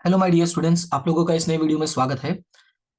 Hello my dear students, आप लोगों का इस नए वीडियो में स्वागत है।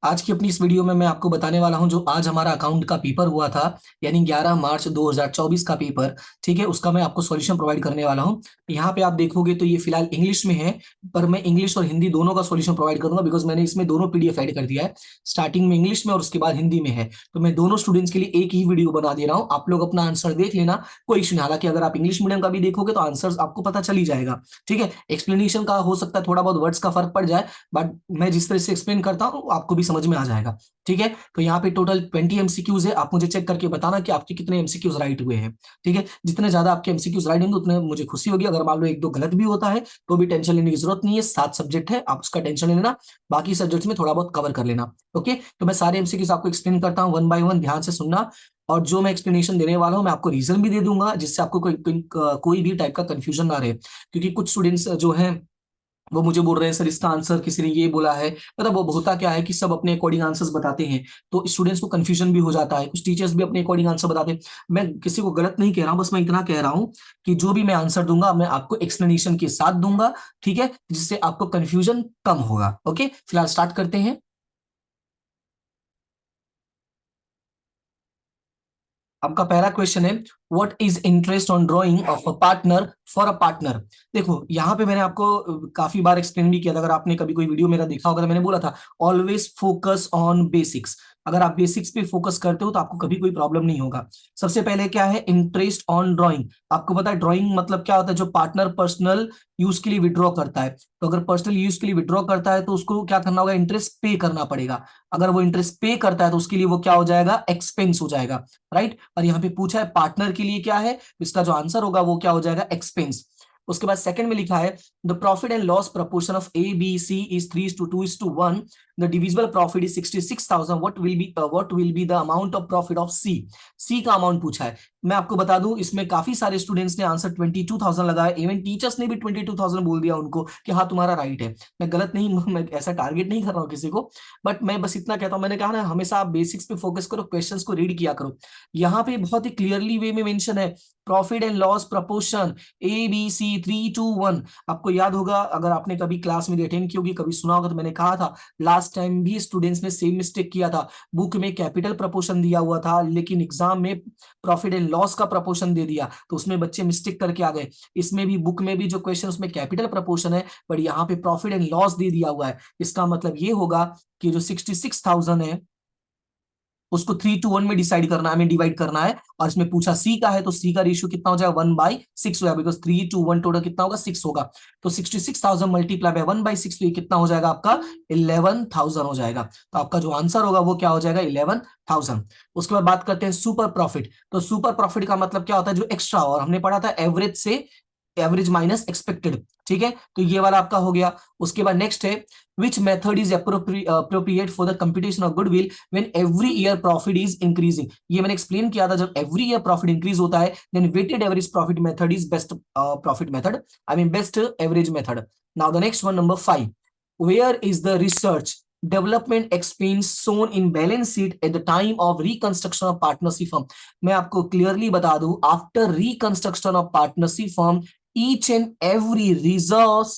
आज की अपनी इस वीडियो में मैं आपको बताने वाला हूं जो आज हमारा अकाउंट का पेपर हुआ था, यानी 11 मार्च 2024 का पेपर। ठीक है, उसका मैं आपको सॉल्यूशन प्रोवाइड करने वाला हूं। यहाँ पे आप देखोगे तो ये फिलहाल इंग्लिश में है, पर मैं इंग्लिश और हिंदी दोनों का सॉल्यूशन प्रोवाइड करूंगा बिकॉज मैंने इसमें दोनों पीडीएफ ऐड कर दिया है। स्टार्टिंग में इंग्लिश में और उसके बाद हिंदी में है, तो मैं दोनों स्टूडेंट्स के लिए एक ही वीडियो बना दे रहा हूँ। आप लोग अपना आंसर देख लेना, कोई इशू नहीं। हालांकि अगर आप इंग्लिश मीडियम का भी देखोगे तो आंसर आपको पता चल ही जाएगा। ठीक है, एक्सप्लेनेशन का हो सकता है थोड़ा बहुत वर्ड्स का फर्क पड़ जाए, बट मैं जिस तरह से एक्सप्लेन करता हूँ आपको भी समझ में आ जाएगा। ठीक है, तो यहाँ पे टोटल 20 एमसीक्यूज है। आप मुझे चेक करके बताना कि आपके कितने एमसीक्यूज राइट हुए हैं। ठीक है, जितने ज्यादा आपके एमसीक्यूज राइट होंगे उतने मुझे खुशी होगी। अगर मान लो एक दो गलत भी होता है तो भी टेंशन लेने की जरूरत नहीं है। 7 सब्जेक्ट है, आप उसका टेंशन ले लेना, बाकी सब्जेक्ट्स में थोड़ा बहुत कवर कर लेना। ओके, तो मैं सारे एमसीक्यूज आपको एक्सप्लेन करता हूँ वन बाय वन, ध्यान से सुनना। और जो मैं एक्सप्लेनेशन देने वाला हूँ मैं आपको रीजन भी दे दूंगा, जिससे आपको कोई भी टाइप का कंफ्यूजन ना रहे। क्योंकि कुछ स्टूडेंट्स जो हैं वो मुझे बोल रहे हैं सर इसका आंसर किसी ने ये बोला है। मतलब वो होता क्या है कि सब अपने अकॉर्डिंग आंसर्स बताते हैं, तो स्टूडेंट्स को कंफ्यूजन भी हो जाता है। कुछ टीचर्स भी अपने अकॉर्डिंग आंसर बताते हैं। मैं किसी को गलत नहीं कह रहा हूं, बस मैं इतना कह रहा हूं कि जो भी मैं आंसर दूंगा मैं आपको एक्सप्लेनेशन के साथ दूंगा। ठीक है, जिससे आपको कंफ्यूजन कम होगा। ओके, फिलहाल स्टार्ट करते हैं। आपका पहला क्वेश्चन है, what is interest on drying of a partner for a partner. देखो यहाँ पे मैंने आपको काफी बार एक्सप्लेन भी किया था। अगर आपने कभी कोई वीडियो मेरा देखा होगा तो मैंने बोला था ऑलवेज फोकस ऑन बेसिक्स। अगर आप बेसिक्स पे फोकस करते हो तो आपको कभी कोई प्रॉब्लम नहीं होगा। सबसे पहले क्या है, इंटरेस्ट ऑन ड्राइंग। आपको पता है ड्राइंग मतलब क्या होता है? जो पार्टनर पर्सनल यूज के लिए विड्रॉ करता है, तो अगर पर्सनल यूज के लिए विड्रॉ करता है तो उसको क्या करना होगा? इंटरेस्ट पे करना पड़ेगा। अगर वो इंटरेस्ट पे करता है तो उसके लिए वो क्या हो जाएगा? एक्सपेंस हो जाएगा। राइट, और यहाँ पे पूछा है पार्टनर के लिए क्या है, इसका जो आंसर होगा वो क्या हो जाएगा? एक्सपेंस। उसके बाद सेकंड में लिखा है the profit and loss proportion of A B C is 3:2:1। The divisible profit is 66,000। What will be the amount of profit of C. C का अमाउंट पूछा है। मैं आपको बता दूं इसमें काफी सारे स्टूडेंट्स ने आंसर 22,000 लगाया, इवन टीचर्स ने भी 22,000 बोल दिया उनको कि हाँ तुम्हारा राइट है। मैं गलत नहीं, मैं ऐसा टारगेट नहीं कर रहा हूँ किसी को, बट मैं बस इतना कहता हूं। मैंने कहा ना, हमेशा आप बेसिक्स पे फोकस करो, क्वेश्चंस को रीड किया करो। यहाँ पे बहुत ही क्लियरली वे में मेंशन है profit and loss proportion ABC 3:1। आपको याद होगा, अगर आपने कभी क्लास में अटेंड की होगी, कभी सुना होगा, तो मैंने कहा था लास्ट टाइम भी स्टूडेंट्स ने सेम मिस्टेक किया था। बुक में कैपिटल प्रपोर्शन दिया हुआ था लेकिन एग्जाम में प्रॉफिट एंड लॉस का प्रपोर्शन दे दिया, तो उसमें बच्चे मिस्टेक करके आ गए। इसमें भी बुक में भी जो क्वेश्चन उसमें कैपिटल प्रपोर्शन है, पर यहाँ पे प्रॉफिट एंड लॉस दे दिया हुआ है। इसका मतलब ये होगा कि जो 66,000 है उसको 3:1 में डिसाइड करना है, हमें डिवाइड करना है। और इसमें पूछा सी का है तो सी का रेशियो कितना हो जाएगा? 1/6 हो जाएगा, बिकॉज 3:1 टोटल कितना होगा? 6 होगा। तो 66,000 मल्टीप्लाई बाय 1/6, तो ये कितना हो जाएगा आपका? 11,000 हो जाएगा। तो आपका जो आंसर होगा वो क्या हो जाएगा? 11,000। उसके बाद बात करते हैं सुपर प्रॉफिट। तो सुपर प्रॉफिट का मतलब क्या होता है? जो एक्स्ट्रा, और हमने पढ़ा था एवरेज से एवरेज माइनस एक्सपेक्टेड। ठीक है, तो ये वाला आपका हो गया। उसके बाद नेक्स्ट है which method is appropriate for the computation of goodwill when every year profit is increasing. ये मैंने एक्सप्लेन किया था, जब एवरी ईयर प्रॉफिट इंक्रीज होता है then weighted average profit method is best profit method, I mean best average method. Now the next one, number 5, where is the research development expense shown in balance sheet at the time of reconstruction of partnership firm. मैं आपको clearly बता दूं, after reconstruction of partnership firm each and every resource,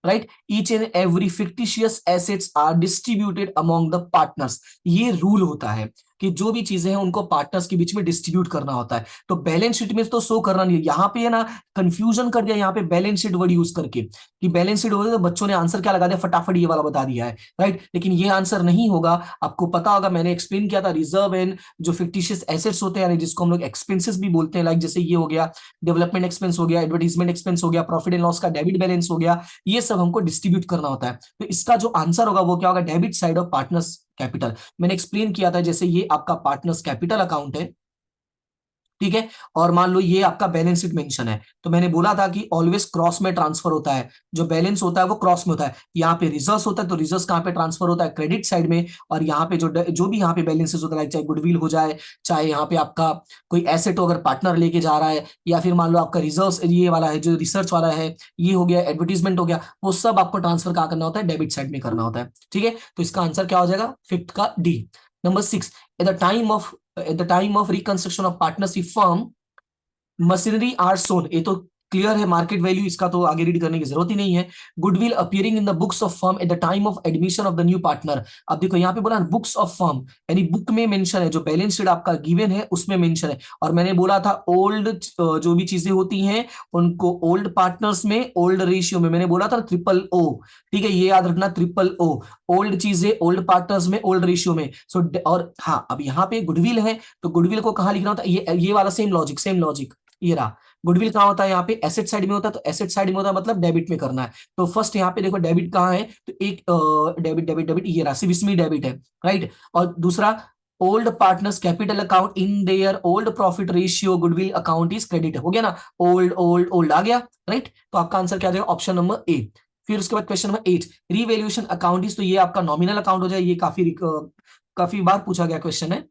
right, each and every fictitious assets are distributed among the partners। ये rule होता है कि जो भी चीजें हैं उनको पार्टनर्स के बीच में डिस्ट्रीब्यूट करना होता है। तो बैलेंस शीट में तो शो करना नहीं है। यहाँ पे है ना, कंफ्यूजन कर दिया यहाँ पे बैलेंस शीट वर्ड यूज करके कि बैलेंस शीट होगा, तो बच्चों ने आंसर क्या लगा दिया? फटाफट ये वाला बता दिया है। राइट, लेकिन ये आंसर नहीं होगा। आपको पता होगा मैंने एक्सप्लेन किया था, रिजर्व एंड जो फिक्टिशियस एसेट्स होते हैं, जिसको हम लोग एक्सपेंसेस भी बोलते हैं, लाइक जैसे ये हो गया डेवलपमेंट एक्सपेंस हो गया, एडवर्टीजमेंट एक्सपेंस हो गया, प्रॉफिट एंड लॉस का डेबिट बैलेंस हो गया, ये सब हमको डिस्ट्रीब्यूट करना होता है। तो इसका जो आंसर होगा वो क्या होगा? Debit side of partners capital. मैंने एक्सप्लेन किया था, जैसे ये आपका पार्टनर्स कैपिटल अकाउंट है, ठीक है, और मान लो ये आपका बैलेंस शीट मेंशन है, तो मैंने बोला था कि ऑलवेज क्रॉस में ट्रांसफर होता है। जो बैलेंस होता है वो क्रॉस में होता है। यहाँ पे रिजर्व्स होता है तो रिजर्व्स कहाँ पे ट्रांसफर होता है? क्रेडिट साइड में। और यहाँ पे जो भी यहाँ पे बैलेंसेस होता है, चाहे गुडविल हो जाए, चाहे यहाँ पे आपका कोई एसेट हो अगर पार्टनर लेके जा रहा है, या फिर मान लो आपका रिजर्व ये वाला है जो रिसर्च वाला है, ये हो गया, एडवर्टीजमेंट हो गया, वो सब आपको ट्रांसफर कहाँ करना होता है? डेबिट साइड में करना होता है। ठीक है, तो इसका आंसर क्या हो जाएगा? फिफ्थ का D. Number 6, at the time of reconstruction of partnership firm machinery are shown. ये तो क्लियर है मार्केट वैल्यू, इसका तो आगे रीड करने की जरूरत ही नहीं है। Goodwill appearing in the books of firm at the time of admission of the new partner. अब देखो यहाँ पे बोला बुक्स ऑफ फर्म, यानी बुक में मेंशन है, जो बैलेंस शीट आपका गिवन है उसमें मेंशन है। और मैंने बोला था ओल्ड जो भी चीजें होती हैं उनको ओल्ड पार्टनर्स में ओल्ड रेशियो में, मैंने बोला था ट्रिपल ओ, ठीक है, ये याद रखना ट्रिपल ओ, ओल्ड चीजें ओल्ड पार्टनर्स में ओल्ड रेशियो में। सो और हाँ, अब यहाँ पे गुडविल है तो गुडविल को कहाँ लिखना होता है, ये वाला सेम लॉजिक ये रहा। गुडविल कहाँ होता है, यहाँ पे एसेट साइड में होता है, तो एसेट साइड में होता है मतलब डेबिट में करना है। तो फर्स्ट यहाँ पे देखो डेबिट कहाँ है, तो एक डेबिट डेबिट डेबिट ये रहा, सिर्फ इसमें डेबिट है, राइट। और दूसरा old partners capital account in their old profit ratio goodwill account is credit, हो गया ना, ओल्ड ओल्ड ओल्ड आ गया, राइट। तो आपका आंसर क्या आ जाएगा, ऑप्शन नंबर ए। फिर उसके बाद question number 8, revaluation account is, तो ये आपका नॉमिनल अकाउंट हो जाए, ये काफी बार पूछा गया क्वेश्चन है।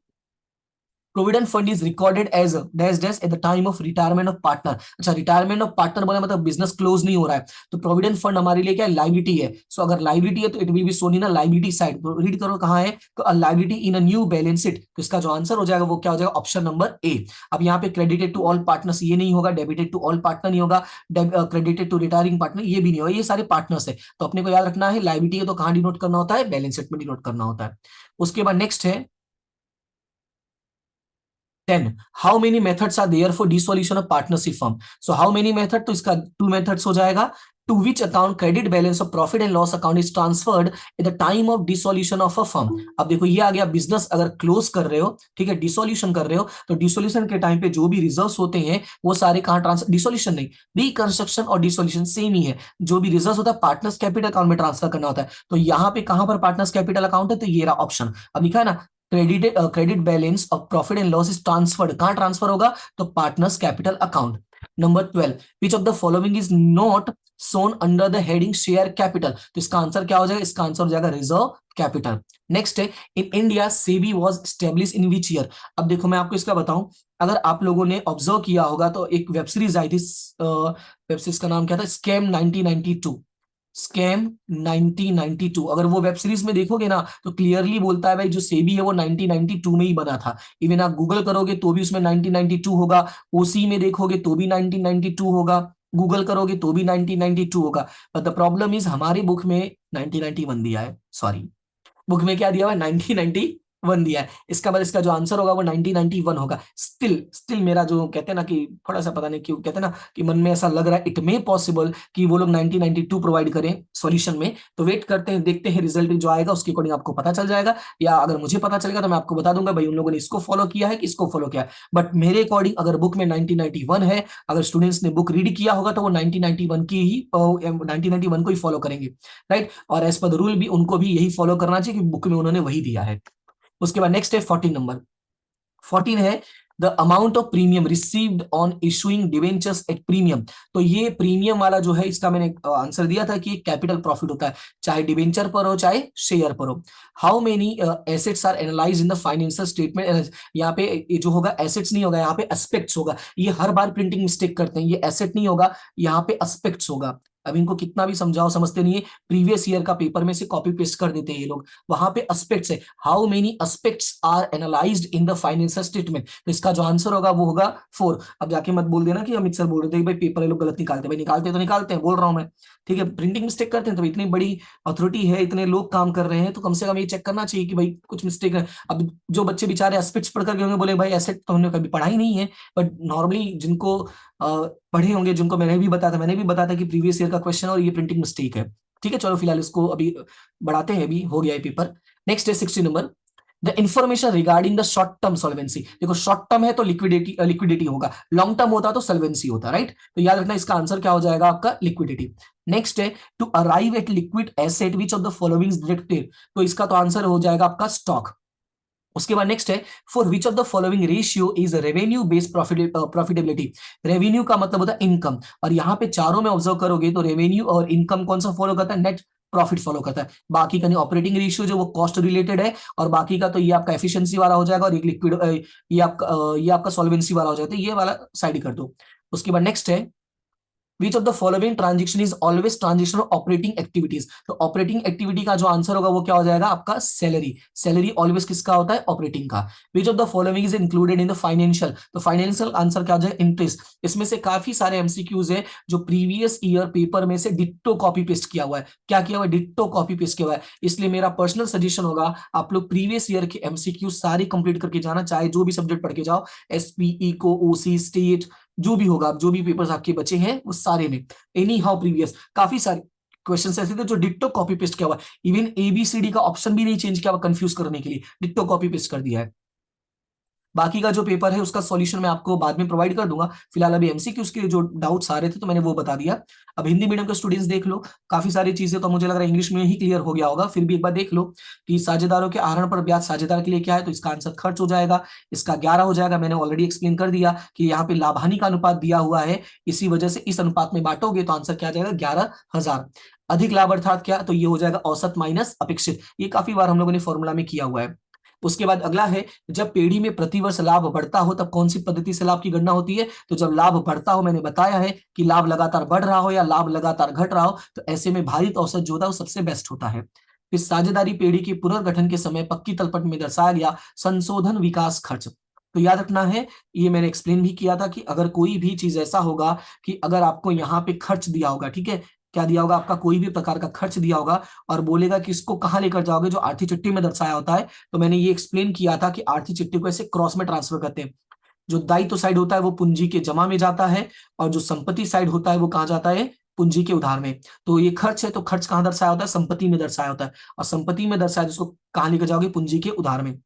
Provident fund is recorded as dash dash at the time of retirement of partner. अच्छा, रिटायरमेंट ऑफ पार्टनर बोला मतलब बिजनेस क्लोज नहीं हो रहा है, तो प्रोविडेंट फंड हमारे लिए क्या है, लाइबिलिटी है। सो अगर लाइबिलिटी है तो it will be shown in a liability side. तो रीड करो कहां है, तो a liability in a new balance sheet. तो इसका जो आंसर हो जाएगा वो क्या हो जाएगा, ऑप्शन नंबर ए। अब यहाँ पे क्रेडिटेड टू ऑल पार्टनर्स ये नहीं होगा, डेबिटेड टू ऑल पार्टनर नहीं होगा, क्रेडिटेड टू रिटायरिंग पार्टनर ये भी नहीं होगा, ये सारे पार्टनर्स है। तो अपने को याद रखना है लाइबिलिटी है तो कहां डिनोट करना होता है, बैलेंस शीट में डिनोट करना होता है। उसके बाद नेक्स्ट है 10, how many methods are there for dissolution of partnership firm. So how many method, तो इसका 2 मेथड्स हो जाएगा। To which account credit balance of profit and loss account is transferred at the time of dissolution of a firm. अब देखो ये आ गया, business अगर close कर रहे हो, ठीक है, डिसोल्यूशन कर रहे हो, तो डिसोल्यूशन के टाइम पे जो भी रिजर्व्स होते हैं वो सारे कहां ट्रांसफर, डिसोल्यूशन नहीं, रिकंस्ट्रक्शन और डिसोल्यूशन सेम ही है, जो भी रिजर्व्स होता है पार्टनर्स कैपिटल अकाउंट में ट्रांसफर करना होता है। तो यहाँ पे कहां पर पार्टनर्स कैपिटल अकाउंट है, तो ये रहा ऑप्शन। अब लिखा है ना, credit balance of profit and loss is transferred, कहां ट्रांसफर होगा, तो partners capital account. Number 12, which of the following is not shown under the heading share capital. तो इसका आंसर क्या हो जाएगा, इसका आंसर हो जाएगा रिजर्व कैपिटल। नेक्स्ट है, in India SEBI was establish in which year. अब देखो मैं आपको इसका बताऊं, अगर आप लोगों ने ऑब्जर्व किया होगा तो एक वेब सीरीज आई थी, वेब सीरीज का नाम क्या था, स्कैम 1992, स्कैम 1992। अगर वो वेब सीरीज में देखोगे ना तो क्लियरली बोलता है भाई जो सेबी है वो 1992 में ही बना था। इवन आप गूगल करोगे तो भी उसमें 1992 होगा, ओसी में देखोगे तो भी 1992 होगा, गूगल करोगे तो भी 1992 होगा। बट द प्रॉब्लम इज हमारी बुक में 1991 दिया है, सॉरी, बुक में क्या दिया हुआ है, 1991 दिया है। इसका बाद इसका जो आंसर होगा वो 1991 होगा। स्टिल मेरा जो कहते हैं ना कि थोड़ा सा पता नहीं क्यों कहते हैं ना कि मन में ऐसा लग रहा है इट मे पॉसिबल कि वो लोग 1992 प्रोवाइड करें सॉल्यूशन में। तो वेट करते हैं, देखते हैं रिजल्ट जो आएगा उसके अकॉर्डिंग आपको पता चल जाएगा, या अगर मुझे पता चलेगा तो मैं आपको बता दूंगा भाई उन लोगों ने इसको फॉलो किया है कि इसको फॉलो किया है। बट मेरे अकॉर्डिंग अगर बुक में 1991 है, अगर स्टूडेंट्स ने बुक रीड किया होगा तो वो 1991 की ही 1991 को ही फॉलो करेंगे, राइट। और एज पर द रूल भी उनको भी यही फॉलो करना चाहिए कि बुक में उन्होंने वही दिया है। उसके बाद नेक्स्ट है 14 नंबर, 14 है the amount of premium received on issuing debentures at premium. तो ये प्रीमियम वाला जो है इसका मैंने आंसर दिया था कि कैपिटल प्रॉफिट होता है, चाहे डिवेंचर पर हो चाहे शेयर पर हो। How many assets are analyse in the financial statement. यहाँ पे ये जो होगा एसेट्स नहीं होगा, यहाँ पे एस्पेक्ट्स होगा। ये हर बार प्रिंटिंग मिस्टेक करते हैं, ये एसेट नहीं होगा, यहाँ पे एस्पेक्ट्स होगा। अब इनको कितना भी समझाओ समझते नहीं है, प्रीवियस ईयर का पेपर में से कॉपी पेस्ट कर देते हैं ये लोग, वहां पे एस्पेक्ट्स है। How many aspects are analysed in the financial statement, तो इसका जो आंसर होगा वो होगा 4। अब जाके मत बोल देना कि अमित सर बोल रहे थे कि भाई पेपर ये लोग गलत निकालते हैं, भाई निकालते तो निकालते हैं, बोल रहा हूं मैं, ठीक है, प्रिंटिंग मिस्टेक करते हैं। तो इतनी बड़ी अथॉरिटी है, इतने लोग काम कर रहे हैं, तो कम से कम ये चेक करना चाहिए कि भाई कुछ मिस्टेक है। अब जो बच्चे बेचारे एस्पेक्ट्स पढ़ करके होंगे बोले भाई एसेट तो हमने कभी पढ़ा ही नहीं है, बट नॉर्मली जिनको पढ़े होंगे, जिनको मैंने भी बताया था कि प्रीवियस ईयर का क्वेश्चन और ये प्रिंटिंग मिस्टेक है, ठीक है। चलो फिलहाल इसको अभी बढ़ाते हैं, अभी हो गया है पेपर। नेक्स्ट है 60 number, the information regarding the short term solvency. देखो शॉर्ट टर्म है तो लिक्विडिटी होगा, लॉन्ग टर्म होता तो सॉल्वेंसी होता, राइट। तो याद रखना इसका आंसर क्या हो जाएगा आपका, लिक्विडिटी। नेक्स्ट है to arrive at liquid asset which of the following is directed. तो इसका तो आंसर हो जाएगा आपका स्टॉक। उसके बाद नेक्स्ट है for which of the following ratio is revenue based profitability. Revenue का मतलब होता है इनकम, और यहाँ पे चारों में ऑब्जर्व करोगे तो रेवेन्यू और इनकम कौन सा फॉलो करता है, नेट प्रॉफिट फॉलो करता है। बाकी का नहीं, ऑपरेटिंग रेशियो जो वो कॉस्ट रिलेटेड है, और बाकी का तो ये आपका एफिशिएंसी वाला हो जाएगा, और एक लिक्विड ये आपका सॉल्वेंसी वाला हो जाएगा, तो ये वाला साइड कर दो। उसके बाद नेक्स्ट है विच of the following transaction is always transaction of operating activities. तो ऑपरेटिंग एक्टिविटी का जो आंसर होगा वो क्या हो जाएगा आपका सैलरी। सैलरी ऑलवेज किसका होता है, ऑपरेटिंग का। विच of the following is included in the financial. तो फाइनेंशियल आंसर क्या हो जाएगा, इंटरेस्ट। इसमें से काफी सारे एमसीक्यूज है जो प्रीवियस ईयर पेपर में से डिट्टो कॉपी पेस्ट किया हुआ है। क्या किया हुआ है, डिट्टो कॉपी पेस्ट किया हुआ है। इसलिए मेरा पर्सनल सजेशन होगा आप लोग प्रीवियस ईयर के एमसीक्यू सारे कंप्लीट करके जाना, चाहे जो भी सब्जेक्ट पढ़ के जाओ, एसपीई को, ओसी, स्टेट, जो भी होगा, जो भी पेपर्स आपके बचे हैं वो सारे में एनी हाउ प्रीवियस काफी सारे क्वेश्चन ऐसे थे जो डिट्टो कॉपी पेस्ट किया हुआ। इवन एबीसीडी का ऑप्शन भी नहीं चेंज किया हुआ कंफ्यूज करने के लिए, डिट्टो कॉपी पेस्ट कर दिया है। बाकी का जो पेपर है उसका सॉल्यूशन मैं आपको बाद में प्रोवाइड कर दूंगा। फिलहाल अभी एमसीक्यूज के जो डाउट्स आ रहे थे तो मैंने वो बता दिया। अब हिंदी मीडियम के स्टूडेंट्स देख लो, काफी सारी चीजें तो मुझे लग रहा है इंग्लिश में ही क्लियर हो गया होगा, फिर भी एक बार देख लो कि साझेदारों के आहरण पर ब्याज साझेदार के लिए क्या है, तो इसका आंसर खर्च हो जाएगा। इसका 11 हो जाएगा। मैंने ऑलरेडी एक्सप्लेन कर दिया कि यहाँ पे लाभ हानि का अनुपात दिया हुआ है, इसी वजह से इस अनुपात में बांटोगे तो आंसर क्या आ जाएगा, 11,000। अधिक लाभ अर्थात क्या, तो ये हो जाएगा औसत माइनस अपेक्षित। ये काफी बार हम लोगों ने फॉर्मूला में किया हुआ है। उसके बाद अगला है, जब पेढ़ी में प्रतिवर्ष लाभ बढ़ता हो तब कौन सी पद्धति से लाभ की गणना होती है। तो जब लाभ बढ़ता हो, मैंने बताया है कि लाभ लगातार बढ़ रहा हो या लाभ लगातार घट रहा हो, तो ऐसे में भारित औसत जो होता है वो सबसे बेस्ट होता है। फिर साझेदारी पेढ़ी के पुनर्गठन के समय पक्की तलपट में दर्शाया गया संशोधन विकास खर्च। तो याद रखना है, ये मैंने एक्सप्लेन भी किया था कि अगर कोई भी चीज ऐसा होगा कि अगर आपको यहाँ पे खर्च दिया होगा, ठीक है, क्या दिया होगा, आपका कोई भी प्रकार का खर्च दिया होगा और बोलेगा कि इसको कहाँ लेकर जाओगे, जो आर्थिक चिट्ठी में दर्शाया होता है, तो मैंने ये एक्सप्लेन किया था कि आर्थिक चिट्ठी को ऐसे क्रॉस में ट्रांसफर करते हैं। जो दायित्व साइड होता है वो पूंजी के जमा में जाता है, और जो संपत्ति साइड होता है वो कहाँ जाता है, पूंजी के उधार में। तो ये खर्च है, तो खर्च कहाँ दर्शाया होता है, संपत्ति में दर्शाया होता है, और संपत्ति में दर्शाया जिसको कहाँ लेकर जाओगे, पूंजी के उधार में।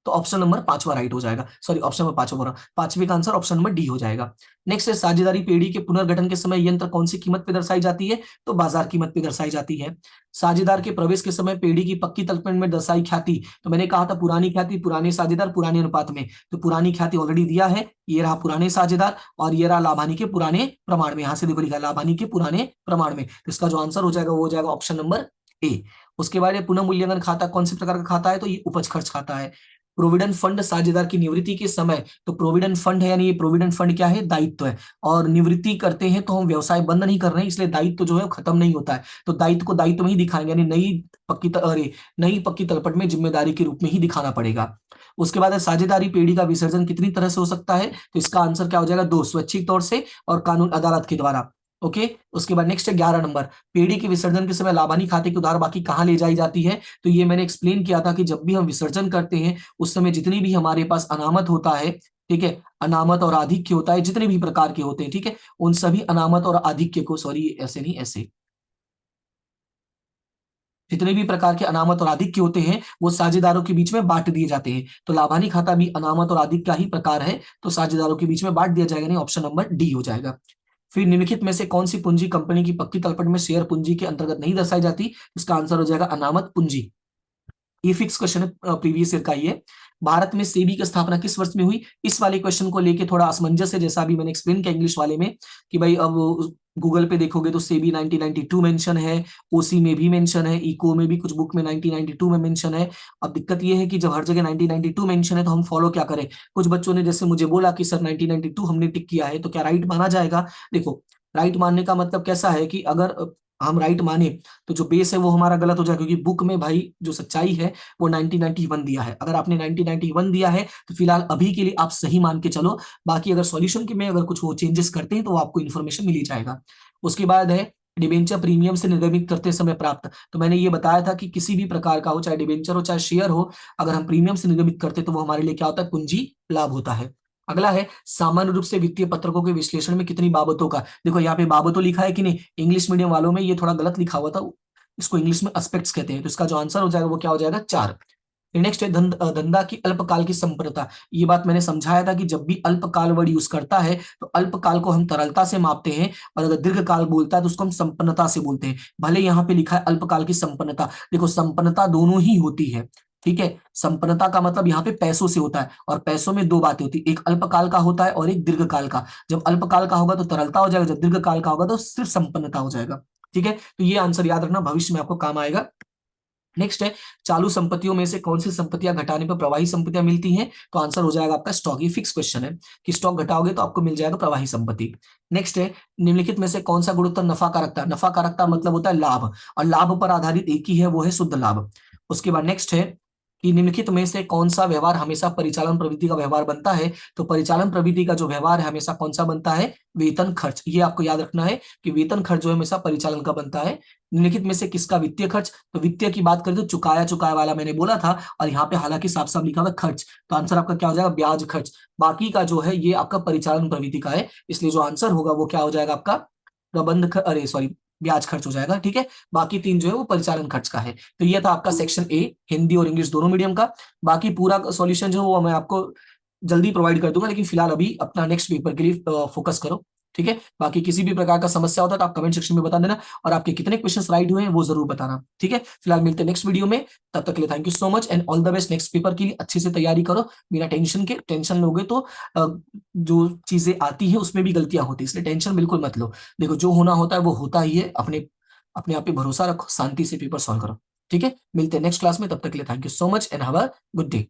तो ऑप्शन नंबर पांचवा राइट हो जाएगा, सॉरी ऑप्शन नंबर पांचवा बोल रहा हूं, पांचवे का आंसर ऑप्शन नंबर डी हो जाएगा। नेक्स्ट है, साझेदारी पेढ़ी के पुनर्गठन के समय यंत्र कौन सी कीमत पे दर्शाई जाती है, तो बाजार कीमत पे दर्शाई जाती है। साझेदार के प्रवेश के समय पेढ़ी की पक्की तलपट में दर्शाई ख्याति, तो मैंने कहा था पुरानी ख्याति, पुराने साझेदार, पुराने अनुपात में, तो पुरानी ख्याति ऑलरेडी दिया है, ये रहा पुराने साझेदार, और ये रहा लाभानी के पुराने प्रमाण में। यहां से देखो लिखा है लाभानी के पुराने प्रमाण में, तो इसका जो आंसर हो जाएगा वो हो जाएगा ऑप्शन नंबर ए। उसके बाद ये पुनः मूल्यांकन खाता कौन से प्रकार का खाता है, तो ये उपज खर्च खाता है। प्रोविडेंट फंड साझेदार की निवृत्ति के समय, तो प्रोविडेंट फंड है, यानी ये प्रोविडेंट फंड क्या है, दायित्व है, और निवृत्ति करते हैं तो हम व्यवसाय बंद नहीं कर रहे हैं, इसलिए दायित्व जो है वो खत्म नहीं होता है, तो दायित्व को दायित्व में ही दिखाएंगे, यानी नई पक्की तलपट में जिम्मेदारी के रूप में ही दिखाना पड़ेगा। उसके बाद है, साझेदारी पेढ़ी का विसर्जन कितनी तरह से हो सकता है, तो इसका आंसर क्या हो जाएगा, दो, स्वैच्छिक तौर से और कानून अदालत के द्वारा। ओके, उसके बाद नेक्स्ट है 11 नंबर, पेढ़ी के विसर्जन के समय लाभानी खाते की उधार बाकी कहाँ ले जाई जाती है, तो ये मैंने एक्सप्लेन किया था कि जब भी हम विसर्जन करते हैं उस समय जितनी भी हमारे पास अनामत होता है, ठीक है, अनामत और आधिक्य होता है, जितने भी प्रकार के होते हैं, ठीक है, उन सभी अनामत और आधिक्य को, सॉरी ऐसे नहीं, ऐसे, जितने भी प्रकार के अनामत और आधिक्य होते हैं वो साझेदारों के बीच में बांट दिए जाते हैं। तो लाभानी खाता भी अनामत और आधिक्य का ही प्रकार है, तो साझेदारों के बीच में बांट दिया जाएगा, नहीं, ऑप्शन नंबर डी हो जाएगा। फिर निम्नलिखित में से कौन सी पूंजी कंपनी की पक्की तलपट में शेयर पूंजी के अंतर्गत नहीं दर्शाई जाती, इसका आंसर हो जाएगा अनामत पूंजी। ये फिक्स क्वेश्चन है, प्रीवियस ईयर का ये। भारत में सेबी की स्थापना किस वर्ष में हुई, इस वाले क्वेश्चन को लेके थोड़ा असमंजस है, जैसा अभी मैंने एक्सप्लेन किया इंग्लिश वाले में कि भाई अब गूगल पे देखोगे तो सेबी 1992 मेंशन है, ओसी में भी मेंशन है, इको में भी कुछ बुक में 1992 में मेंशन है। अब दिक्कत ये है कि जब हर जगह 1992 मेंशन है तो हम फॉलो क्या करें। कुछ बच्चों ने जैसे मुझे बोला कि सर 1992 हमने टिक किया है तो क्या राइट माना जाएगा। देखो, राइट मानने का मतलब कैसा है कि अगर हम राइट माने तो जो बेस है वो हमारा गलत हो जाए, क्योंकि बुक में भाई जो सच्चाई है वो 1991 दिया है। अगर आपने 1991 दिया है तो फिलहाल अभी के लिए आप सही मान के चलो, बाकी अगर सॉल्यूशन के में अगर कुछ वो चेंजेस करते हैं तो वो आपको इन्फॉर्मेशन मिल ही जाएगा। उसके बाद है, डिबेंचर प्रीमियम से निर्गमित करते समय प्राप्त, तो मैंने ये बताया था कि किसी भी प्रकार का हो, चाहे डिबेंचर हो चाहे शेयर हो, अगर हम प्रीमियम से निर्गमित करते तो वो हमारे लिए क्या होता है, पूंजी लाभ होता है। अगला है, सामान्य रूप से वित्तीय पत्रकों के विश्लेषण में कितनी बाबतों का, देखो यहाँ पे बाबतों लिखा है कि नहीं, इंग्लिश मीडियम वालों में ये थोड़ा गलत लिखा हुआ था, इसको इंग्लिश में एस्पेक्ट्स कहते हैं, तो इसका जो आंसर हो जाएगा वो क्या हो जाएगा, 4। नेक्स्ट है, धंधा की अल्पकाल की संपन्नता। ये बात मैंने समझाया था कि जब भी अल्पकाल वर्ड यूज करता है तो अल्पकाल को हम तरलता से मापते हैं, और अगर दीर्घकाल बोलता है तो उसको हम संपन्नता से बोलते हैं। भले यहाँ पे लिखा है अल्पकाल की संपन्नता, देखो संपन्नता दोनों ही होती है, ठीक है, संपन्नता का मतलब यहाँ पे पैसों से होता है, और पैसों में दो बातें होती है, एक अल्पकाल का होता है और एक दीर्घकाल का। जब अल्पकाल का होगा तो तरलता हो जाएगा, जब दीर्घकाल का होगा तो सिर्फ संपन्नता हो जाएगा। ठीक है, तो ये आंसर याद रखना, भविष्य में आपको काम आएगा। नेक्स्ट है, चालू संपत्तियों में से कौन सी संपत्तियां घटाने पर प्रवाही संपत्तियां मिलती हैं? तो आंसर हो जाएगा आपका स्टॉक। ये फिक्स क्वेश्चन है कि स्टॉक घटाओगे तो आपको मिल जाएगा प्रवाही संपत्ति। नेक्स्ट है, निम्नलिखित में से कौन सा गुणोत्तर नफाकारकता? नफाकारकता मतलब होता है लाभ, और लाभ पर आधारित एक ही है, वो है शुद्ध लाभ। उसके बाद नेक्स्ट है कि निम्नलिखित में से कौन सा व्यवहार हमेशा परिचालन प्रवृत्ति का व्यवहार बनता है? तो परिचालन प्रवृत्ति का जो व्यवहार है हमेशा कौन सा बनता है? वेतन खर्च। ये आपको याद रखना है कि वेतन खर्च जो है हमेशा परिचालन का बनता है। निम्नलिखित में से किसका वित्तीय खर्च? तो वित्तीय की बात करें तो चुकाया चुकाया वाला मैंने बोला था, और यहाँ पे हालांकि साफ साफ लिखा हुआ है खर्च, तो आंसर आपका क्या हो जाएगा? ब्याज खर्च। बाकी का जो है ये आपका परिचालन प्रवृत्ति का है, इसलिए जो आंसर होगा वो क्या हो जाएगा आपका? अरे सॉरी, ब्याज खर्च हो जाएगा। ठीक है, बाकी तीन जो है वो परिचालन खर्च का है। तो ये था आपका सेक्शन ए, हिंदी और इंग्लिश दोनों मीडियम का। बाकी पूरा सॉल्यूशन जो है वो मैं आपको जल्दी प्रोवाइड कर दूंगा, लेकिन फिलहाल अभी अपना नेक्स्ट पेपर के लिए फोकस करो। ठीक है, बाकी किसी भी प्रकार का समस्या होता है तो आप कमेंट सेक्शन में बता देना, और आपके कितने क्वेश्चंस राइट हुए हैं वो जरूर बताना। ठीक है, फिलहाल मिलते हैं नेक्स्ट वीडियो में, तब तक के लिए thank you so much and all the best. Next paper के लिए अच्छे से तैयारी करो, बिना टेंशन के। टेंशन लोगे तो जो चीजें आती है उसमें भी गलतियां होती है, इसलिए टेंशन बिल्कुल मत लो। देखो, जो होना होता है वो होता ही है। अपने अपने आप पे भरोसा रखो, शांति से पेपर सॉल्व करो। ठीक है, मिलते हैं नेक्स्ट क्लास में, तब तक के लिए thank you so much and have a good day.